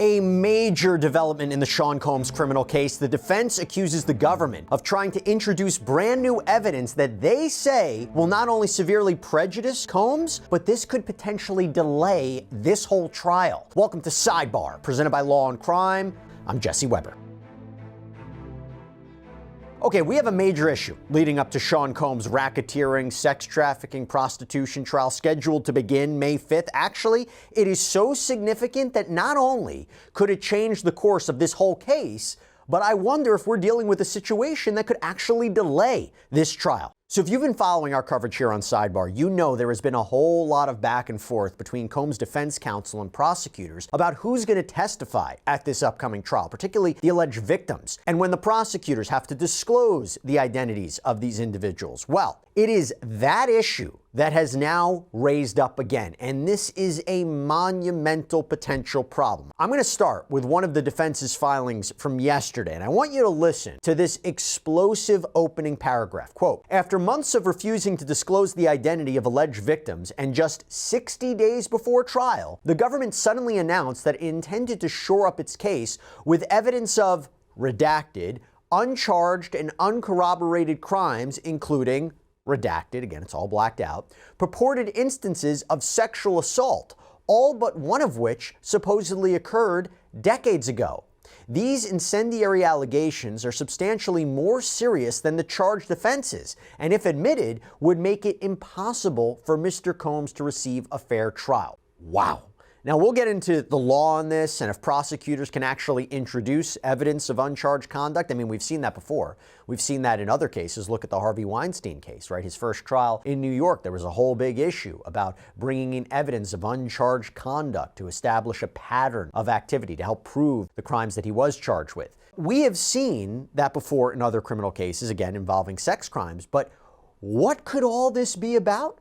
A major development in the Sean Combs criminal case. The defense accuses the government of trying to introduce brand new evidence that they say will not only severely prejudice Combs, but this could potentially delay this whole trial. Welcome to Sidebar, presented by Law&Crime. I'm Jesse Weber. Okay, we have a major issue leading up to Sean Combs' racketeering, sex trafficking, prostitution trial scheduled to begin May 5th. Actually, it is so significant that not only could it change the course of this whole case, but I wonder if we're dealing with a situation that could actually delay this trial. So if you've been following our coverage here on Sidebar, you know there has been a whole lot of back and forth between Combs' defense counsel and prosecutors about who's going to testify at this upcoming trial, particularly the alleged victims, and when the prosecutors have to disclose the identities of these individuals. Well, it is that issue that has now raised up again, and this is a monumental potential problem. I'm going to start with one of the defense's filings from yesterday, and I want you to listen to this explosive opening paragraph. Quote, "After months of refusing to disclose the identity of alleged victims and just 60 days before trial, the government suddenly announced that it intended to shore up its case with evidence of redacted, uncharged, and uncorroborated crimes, including redacted, again, it's all blacked out, purported instances of sexual assault, all but one of which supposedly occurred decades ago. These incendiary allegations are substantially more serious than the charged offenses, and if admitted, would make it impossible for Mr. Combs to receive a fair trial." Wow. Now, we'll get into the law on this and if prosecutors can actually introduce evidence of uncharged conduct. I mean, we've seen that before. We've seen that in other cases. Look at the Harvey Weinstein case, right? His first trial in New York, there was a whole big issue about bringing in evidence of uncharged conduct to establish a pattern of activity to help prove the crimes that he was charged with. We have seen that before in other criminal cases, again, involving sex crimes. But what could all this be about?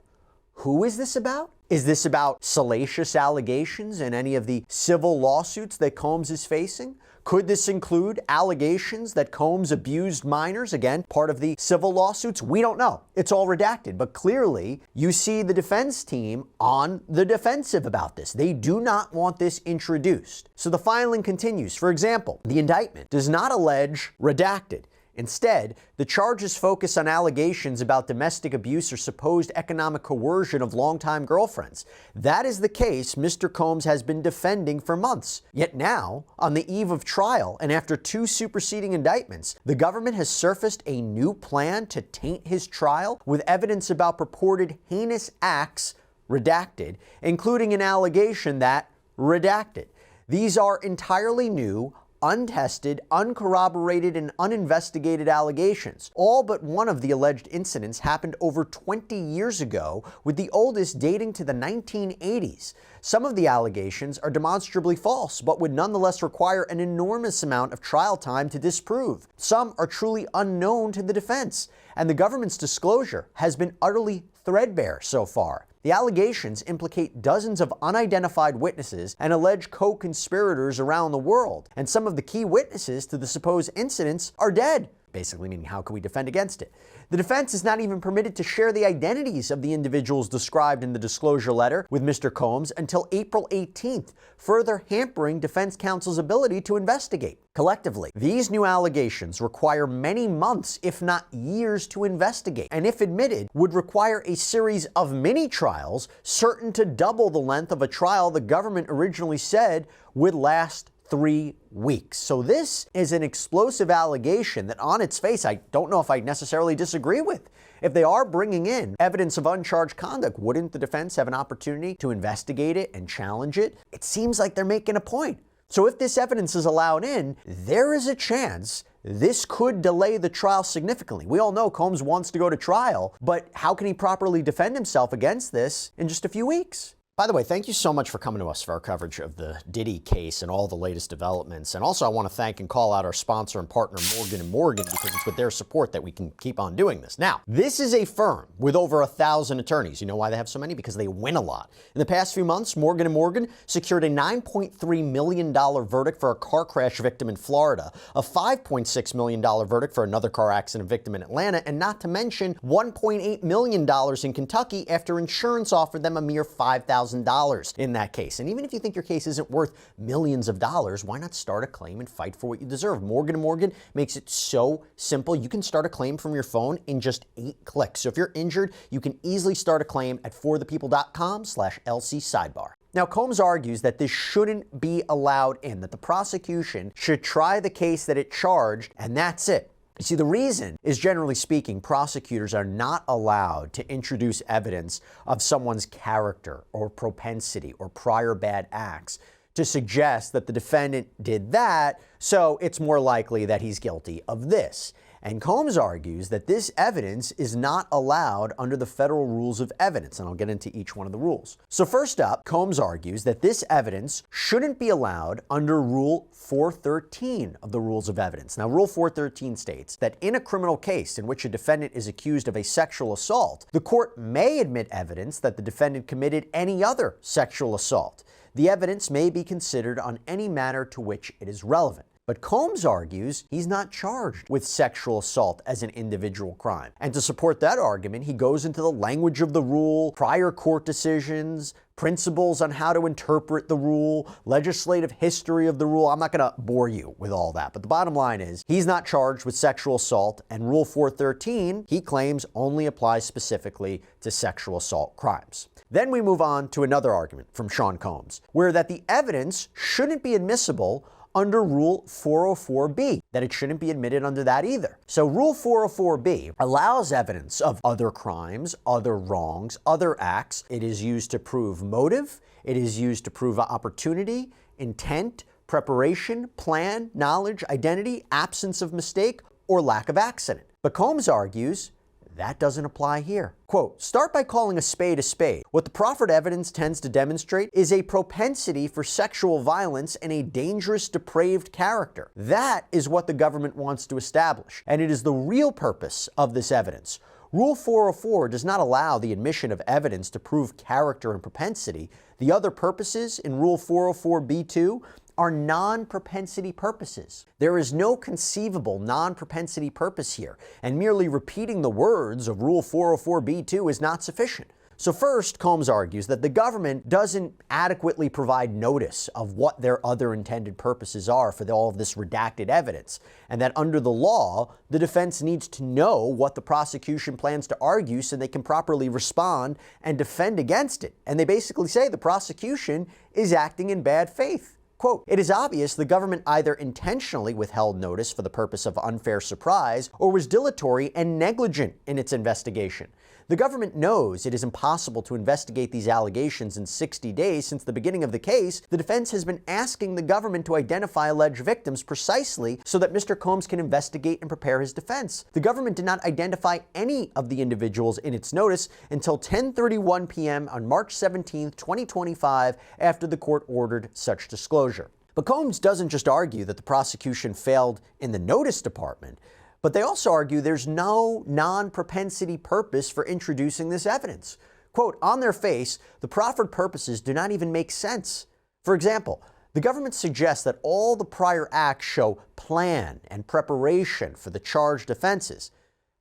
Who is this about? Is this about salacious allegations in any of the civil lawsuits that Combs is facing? Could this include allegations that Combs abused minors? Again, part of the civil lawsuits? We don't know. It's all redacted. But clearly, you see the defense team on the defensive about this. They do not want this introduced. So the filing continues. For example, the indictment does not allege redacted. Instead, the charges focus on allegations about domestic abuse or supposed economic coercion of longtime girlfriends. That is the case Mr. Combs has been defending for months. Yet now, on the eve of trial and after two superseding indictments, the government has surfaced a new plan to taint his trial with evidence about purported heinous acts redacted, including an allegation that redacted. These are entirely new, untested, uncorroborated, and uninvestigated allegations. All but one of the alleged incidents happened over 20 years ago, with the oldest dating to the 1980s. Some of the allegations are demonstrably false, but would nonetheless require an enormous amount of trial time to disprove. Some are truly unknown to the defense, and the government's disclosure has been utterly threadbare so far. The allegations implicate dozens of unidentified witnesses and alleged co-conspirators around the world, and some of the key witnesses to the supposed incidents are dead. Basically meaning, how can we defend against it? The defense is not even permitted to share the identities of the individuals described in the disclosure letter with Mr. Combs until April 18th, further hampering defense counsel's ability to investigate. Collectively, these new allegations require many months, if not years, to investigate, and if admitted, would require a series of mini-trials certain to double the length of a trial the government originally said would last 3 weeks. So this is an explosive allegation that on its face, I don't know if I necessarily disagree with. If they are bringing in evidence of uncharged conduct, wouldn't the defense have an opportunity to investigate it and challenge it? It seems like they're making a point. So if this evidence is allowed in, there is a chance this could delay the trial significantly. We all know Combs wants to go to trial, but how can he properly defend himself against this in just a few weeks? By the way, thank you so much for coming to us for our coverage of the Diddy case and all the latest developments. And also I want to thank and call out our sponsor and partner, Morgan & Morgan, because it's with their support that we can keep on doing this. Now, this is a firm with over 1,000 attorneys. You know why they have so many? Because they win a lot. In the past few months, Morgan & Morgan secured a $9.3 million verdict for a car crash victim in Florida, a $5.6 million verdict for another car accident victim in Atlanta, and not to mention $1.8 million in Kentucky after insurance offered them a mere $5,000 $100,000 in that case. And even if you think your case isn't worth millions of dollars, why not start a claim and fight for what you deserve? Morgan & Morgan makes it so simple. You can start a claim from your phone in just 8 clicks. So if you're injured, you can easily start a claim at forthepeople.com/LC-Sidebar. Now, Combs argues that this shouldn't be allowed in, that the prosecution should try the case that it charged, and that's it. You see, the reason is, generally speaking, prosecutors are not allowed to introduce evidence of someone's character or propensity or prior bad acts to suggest that the defendant did that, so it's more likely that he's guilty of this. And Combs argues that this evidence is not allowed under the federal rules of evidence, and I'll get into each one of the rules. So first up, Combs argues that this evidence shouldn't be allowed under Rule 413 of the Rules of Evidence. Now, Rule 413 states that in a criminal case in which a defendant is accused of a sexual assault, the court may admit evidence that the defendant committed any other sexual assault. The evidence may be considered on any matter to which it is relevant. But Combs argues he's not charged with sexual assault as an individual crime. And to support that argument, he goes into the language of the rule, prior court decisions, principles on how to interpret the rule, legislative history of the rule. I'm not going to bore you with all that, but the bottom line is he's not charged with sexual assault, and Rule 413, he claims, only applies specifically to sexual assault crimes. Then we move on to another argument from Sean Combs, where that the evidence shouldn't be admissible under Rule 404B, that it shouldn't be admitted under that either. So Rule 404B allows evidence of other crimes, other wrongs, other acts. It is used to prove motive. It is used to prove opportunity, intent, preparation, plan, knowledge, identity, absence of mistake, or lack of accident. But Combs argues that doesn't apply here. Quote, "Start by calling a spade a spade. What the proffered evidence tends to demonstrate is a propensity for sexual violence and a dangerous, depraved character. That is what the government wants to establish, and it is the real purpose of this evidence. Rule 404 does not allow the admission of evidence to prove character and propensity. The other purposes in Rule 404B2 are non-propensity purposes. There is no conceivable non-propensity purpose here, and merely repeating the words of Rule 404B2 is not sufficient." So first, Combs argues that the government doesn't adequately provide notice of what their other intended purposes are for all of this redacted evidence, and that under the law, the defense needs to know what the prosecution plans to argue so they can properly respond and defend against it. And they basically say the prosecution is acting in bad faith. Quote, "It is obvious the government either intentionally withheld notice for the purpose of unfair surprise or was dilatory and negligent in its investigation. The government knows it is impossible to investigate these allegations in 60 days since the beginning of the case. The defense has been asking the government to identify alleged victims precisely so that Mr. Combs can investigate and prepare his defense. The government did not identify any of the individuals in its notice until 10:31 p.m. on March 17, 2025, after the court ordered such disclosure." But Combs doesn't just argue that the prosecution failed in the notice department, but they also argue there's no non-propensity purpose for introducing this evidence. Quote, "On their face, the proffered purposes do not even make sense. For example, the government suggests that all the prior acts show plan and preparation for the charged offenses.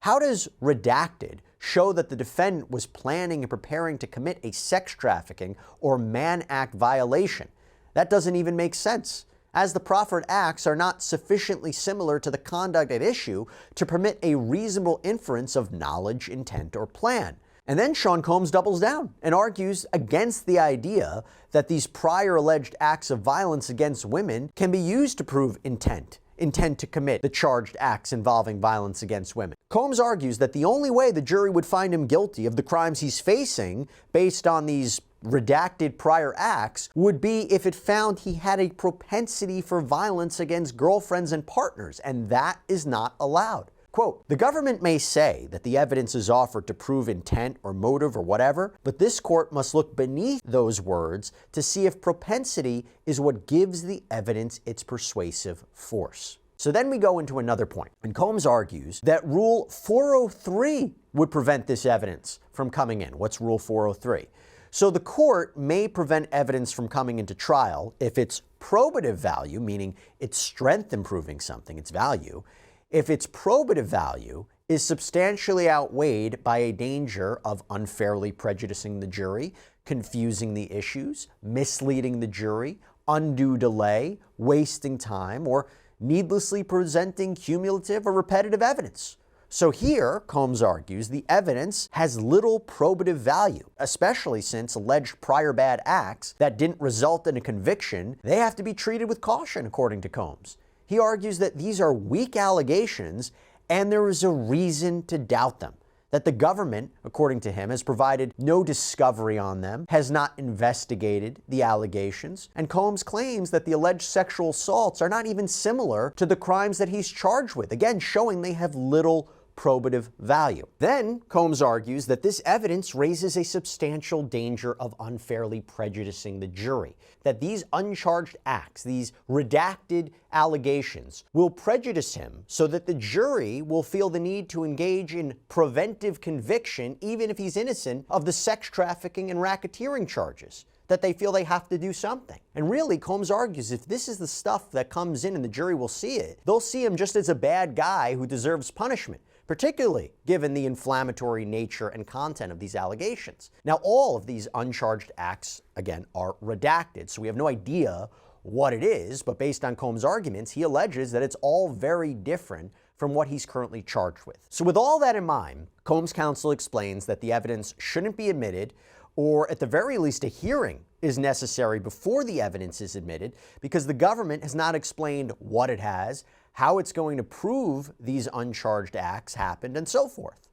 How does redacted show that the defendant was planning and preparing to commit a sex trafficking or Mann Act violation? That doesn't even make sense, as the proffered acts are not sufficiently similar to the conduct at issue to permit a reasonable inference of knowledge, intent, or plan." And then Sean Combs doubles down and argues against the idea that these prior alleged acts of violence against women can be used to prove intent to commit the charged acts involving violence against women. Combs argues that the only way the jury would find him guilty of the crimes he's facing based on these redacted prior acts would be if it found he had a propensity for violence against girlfriends and partners, and that is not allowed. Quote, "The government may say that the evidence is offered to prove intent or motive or whatever, but this court must look beneath those words to see if propensity is what gives the evidence its persuasive force." So then we go into another point, and Combs argues that Rule 403 would prevent this evidence from coming in. What's Rule 403? So the court may prevent evidence from coming into trial if its probative value, meaning its strength in proving something, its value, if its probative value is substantially outweighed by a danger of unfairly prejudicing the jury, confusing the issues, misleading the jury, undue delay, wasting time, or needlessly presenting cumulative or repetitive evidence. So here, Combs argues, the evidence has little probative value, especially since alleged prior bad acts that didn't result in a conviction, they have to be treated with caution, according to Combs. He argues that these are weak allegations and there is a reason to doubt them. That the government, according to him, has provided no discovery on them, has not investigated the allegations, and Combs claims that the alleged sexual assaults are not even similar to the crimes that he's charged with, again showing they have little probative value. Then Combs argues that this evidence raises a substantial danger of unfairly prejudicing the jury, that these uncharged acts, these redacted allegations, will prejudice him so that the jury will feel the need to engage in preventive conviction even if he's innocent of the sex trafficking and racketeering charges, that they feel they have to do something. And really, Combs argues if this is the stuff that comes in and the jury will see it, they'll see him just as a bad guy who deserves punishment, particularly given the inflammatory nature and content of these allegations. Now, all of these uncharged acts, again, are redacted, so we have no idea what it is, but based on Combs' arguments, he alleges that it's all very different from what he's currently charged with. So with all that in mind, Combs' counsel explains that the evidence shouldn't be admitted, or at the very least a hearing is necessary before the evidence is admitted, because the government has not explained what it has, how it's going to prove these uncharged acts happened, and so forth.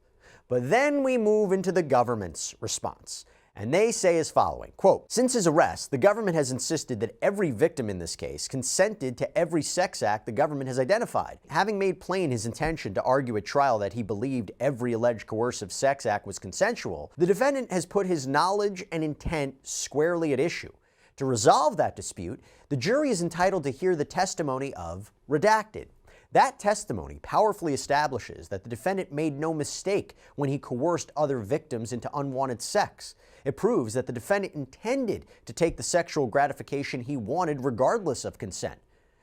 But then we move into the government's response, and they say as following, quote, "Since his arrest, the government has insisted that every victim in this case consented to every sex act the government has identified. Having made plain his intention to argue at trial that he believed every alleged coercive sex act was consensual, the defendant has put his knowledge and intent squarely at issue. To resolve that dispute, the jury is entitled to hear the testimony of redacted. That testimony powerfully establishes that the defendant made no mistake when he coerced other victims into unwanted sex. It proves that the defendant intended to take the sexual gratification he wanted regardless of consent.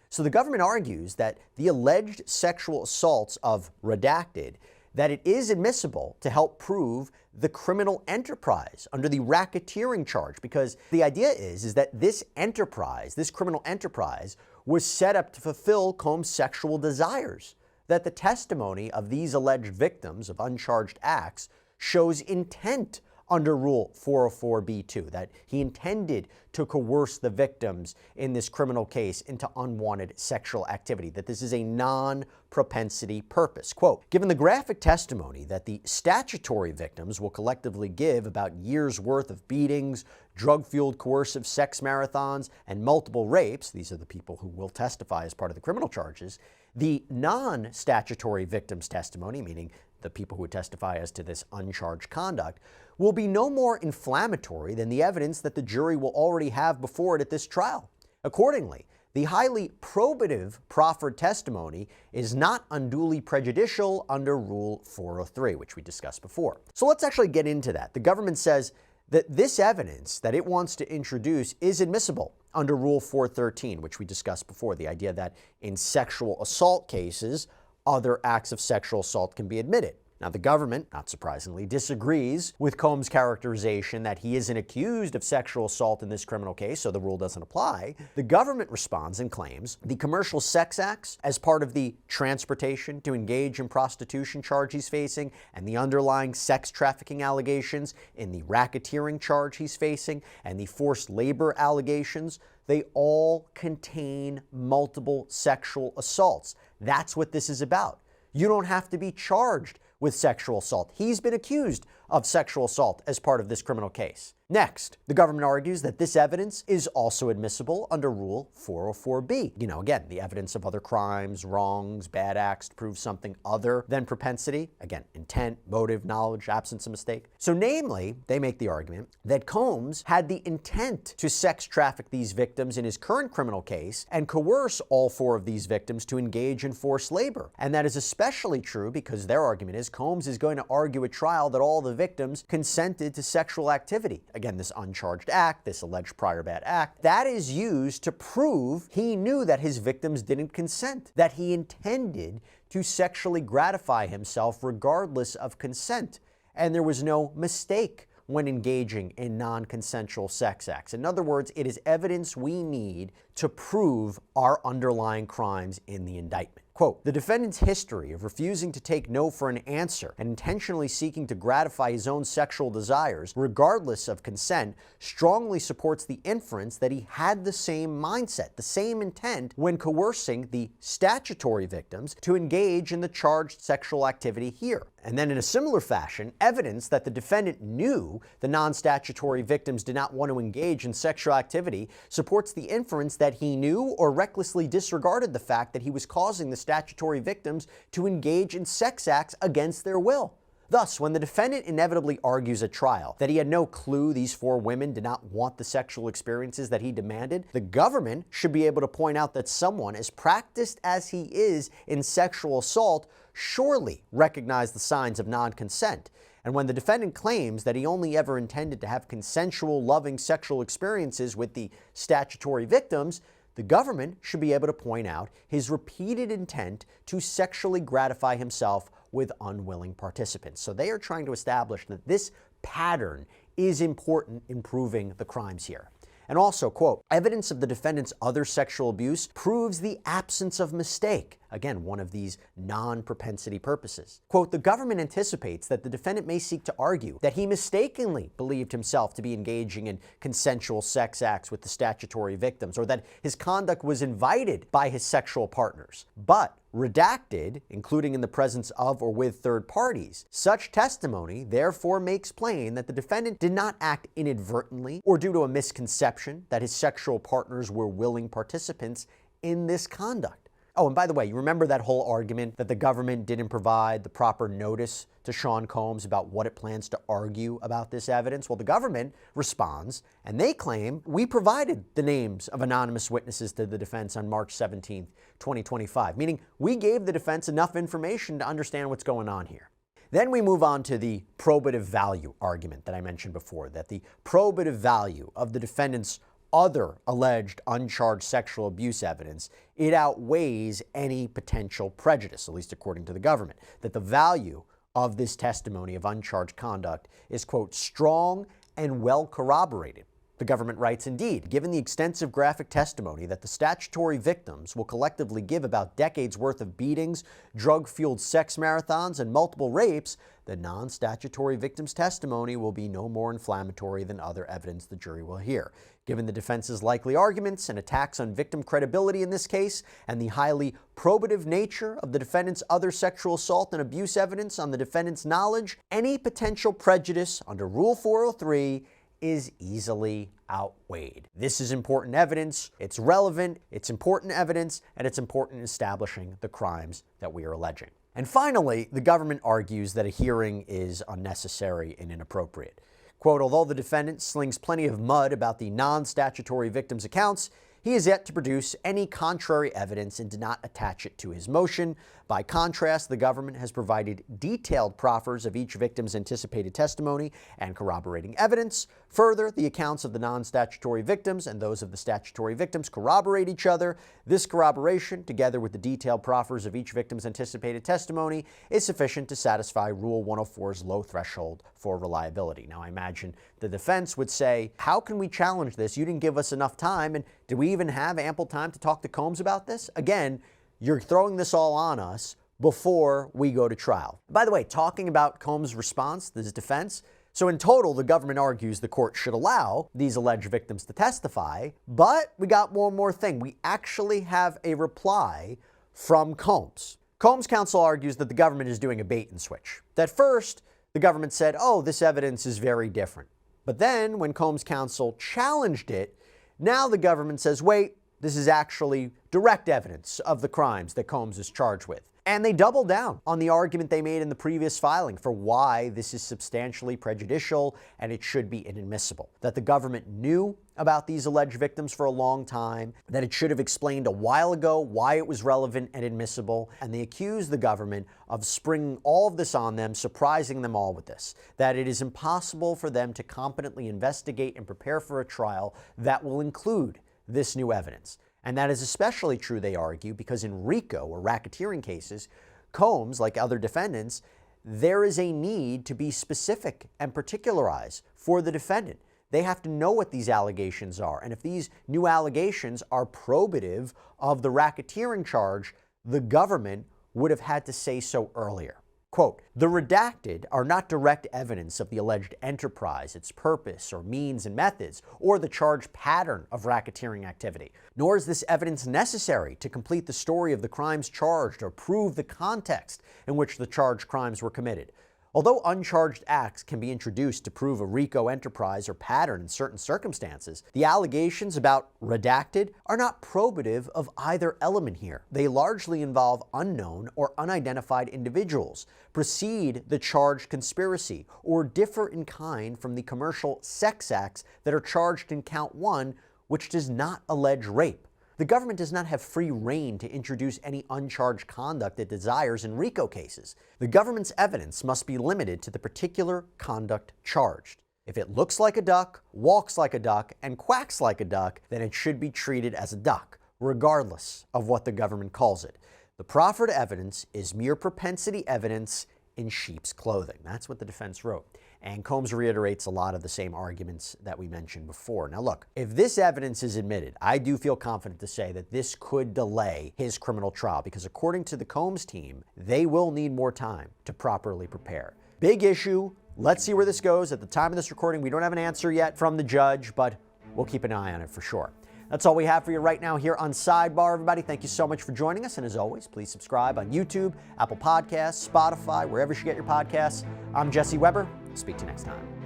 So the government argues that the alleged sexual assaults of redacted, that it is admissible to help prove the criminal enterprise under the racketeering charge, because the idea is that this enterprise, this criminal enterprise, was set up to fulfill Combs' sexual desires, that the testimony of these alleged victims of uncharged acts shows intent under Rule 404b2, that he intended to coerce the victims in this criminal case into unwanted sexual activity, that this is a non-propensity purpose. Quote, "Given the graphic testimony that the statutory victims will collectively give about years' worth of beatings, drug-fueled coercive sex marathons, and multiple rapes," these are the people who will testify as part of the criminal charges, "the non-statutory victims' testimony," meaning the people who would testify as to this uncharged conduct, "will be no more inflammatory than the evidence that the jury will already have before it at this trial. Accordingly, the highly probative proffered testimony is not unduly prejudicial under Rule 403, which we discussed before." So let's actually get into that. The government says that this evidence that it wants to introduce is admissible under Rule 413, which we discussed before, the idea that in sexual assault cases, other acts of sexual assault can be admitted. Now, the government, not surprisingly, disagrees with Combs' characterization that he isn't accused of sexual assault in this criminal case, so the rule doesn't apply. The government responds and claims the commercial sex acts as part of the transportation to engage in prostitution charge he's facing and the underlying sex trafficking allegations in the racketeering charge he's facing and the forced labor allegations, they all contain multiple sexual assaults. That's what this is about. You don't have to be charged with sexual assault. He's been accused of sexual assault as part of this criminal case. Next, the government argues that this evidence is also admissible under Rule 404b. Again, the evidence of other crimes, wrongs, bad acts to prove something other than propensity. Again, intent, motive, knowledge, absence of mistake. So namely, they make the argument that Combs had the intent to sex traffic these victims in his current criminal case and coerce all 4 of these victims to engage in forced labor. And that is especially true because their argument is Combs is going to argue at trial that all the victims consented to sexual activity. Again, this uncharged act, this alleged prior bad act, that is used to prove he knew that his victims didn't consent, that he intended to sexually gratify himself regardless of consent, and there was no mistake when engaging in non-consensual sex acts. In other words, it is evidence we need to prove our underlying crimes in the indictment. Quote, the defendant's history of refusing to take no for an answer and intentionally seeking to gratify his own sexual desires, regardless of consent, strongly supports the inference that he had the same mindset, the same intent when coercing the statutory victims to engage in the charged sexual activity here. And then in a similar fashion, evidence that the defendant knew the non-statutory victims did not want to engage in sexual activity supports the inference that he knew or recklessly disregarded the fact that he was causing the statutory victims to engage in sex acts against their will. Thus, when the defendant inevitably argues at trial that he had no clue these 4 women did not want the sexual experiences that he demanded, the government should be able to point out that someone as practiced as he is in sexual assault surely recognized the signs of non-consent. And when the defendant claims that he only ever intended to have consensual, loving sexual experiences with the statutory victims, the government should be able to point out his repeated intent to sexually gratify himself with unwilling participants. So they are trying to establish that this pattern is important in proving the crimes here. And also, quote, evidence of the defendant's other sexual abuse proves the absence of mistake. Again, one of these non-propensity purposes. Quote, the government anticipates that the defendant may seek to argue that he mistakenly believed himself to be engaging in consensual sex acts with the statutory victims, or that his conduct was invited by his sexual partners, but redacted, including in the presence of or with third parties. Such testimony therefore makes plain that the defendant did not act inadvertently or due to a misconception that his sexual partners were willing participants in this conduct. Oh, and by the way, you remember that whole argument that the government didn't provide the proper notice to Sean Combs about what it plans to argue about this evidence? Well, the government responds, and they claim we provided the names of anonymous witnesses to the defense on March 17th, 2025, meaning we gave the defense enough information to understand what's going on here. Then we move on to the probative value argument that I mentioned before, that the probative value of the defendant's other alleged uncharged sexual abuse evidence, it outweighs any potential prejudice, at least according to the government, that the value of this testimony of uncharged conduct is, quote, strong and well corroborated. The government writes, indeed, given the extensive graphic testimony that the statutory victims will collectively give about decades worth of beatings, drug-fueled sex marathons, and multiple rapes, the non-statutory victims' testimony will be no more inflammatory than other evidence the jury will hear. Given the defense's likely arguments and attacks on victim credibility in this case, and the highly probative nature of the defendant's other sexual assault and abuse evidence on the defendant's knowledge, any potential prejudice under Rule 403 is easily outweighed. This is important evidence, it's relevant, it's important evidence, and it's important in establishing the crimes that we are alleging. And finally, the government argues that a hearing is unnecessary and inappropriate. Quote, although the defendant slings plenty of mud about the non-statutory victims' accounts, he has yet to produce any contrary evidence and did not attach it to his motion. By contrast, the government has provided detailed proffers of each victim's anticipated testimony and corroborating evidence. Further, the accounts of the non-statutory victims and those of the statutory victims corroborate each other. This corroboration, together with the detailed proffers of each victim's anticipated testimony, is sufficient to satisfy Rule 104's low threshold for reliability. Now, I imagine the defense would say, how can we challenge this? You didn't give us enough time, and do we even have ample time to talk to Combs about this? Again, you're throwing this all on us before we go to trial. By the way, talking about Combs' response, this defense, so in total, the government argues the court should allow these alleged victims to testify, but we got one more thing. We actually have a reply from Combs. Combs' counsel argues that the government is doing a bait and switch. That first, the government said, oh, this evidence is very different. But then when Combs' counsel challenged it, now the government says, wait, this is actually direct evidence of the crimes that Combs is charged with. And they double down on the argument they made in the previous filing for why this is substantially prejudicial and it should be inadmissible. That the government knew about these alleged victims for a long time, that it should have explained a while ago why it was relevant and admissible, and they accuse the government of springing all of this on them, surprising them all with this. That it is impossible for them to competently investigate and prepare for a trial that will include this new evidence. And that is especially true, they argue, because in RICO, or racketeering cases, Combs, like other defendants, there is a need to be specific and particularized for the defendant. They have to know what these allegations are. And if these new allegations are probative of the racketeering charge, the government would have had to say so earlier. Quote, the redacted are not direct evidence of the alleged enterprise, its purpose or means and methods, or the charged pattern of racketeering activity. Nor is this evidence necessary to complete the story of the crimes charged or prove the context in which the charged crimes were committed. Although uncharged acts can be introduced to prove a RICO enterprise or pattern in certain circumstances, the allegations about redacted are not probative of either element here. They largely involve unknown or unidentified individuals, precede the charged conspiracy, or differ in kind from the commercial sex acts that are charged in count 1, which does not allege rape. The government does not have free rein to introduce any uncharged conduct it desires in RICO cases. The government's evidence must be limited to the particular conduct charged. If it looks like a duck, walks like a duck, and quacks like a duck, then it should be treated as a duck, regardless of what the government calls it. The proffered evidence is mere propensity evidence in sheep's clothing. That's what the defense wrote. And Combs reiterates a lot of the same arguments that we mentioned before. Now look, if this evidence is admitted, I do feel confident to say that this could delay his criminal trial because according to the Combs team, they will need more time to properly prepare. Big issue. Let's see where this goes. At the time of this recording, we don't have an answer yet from the judge, but we'll keep an eye on it for sure. That's all we have for you right now here on Sidebar, everybody. Thank you so much for joining us. And as always, please subscribe on YouTube, Apple Podcasts, Spotify, wherever you get your podcasts. I'm Jesse Weber. Speak to you next time.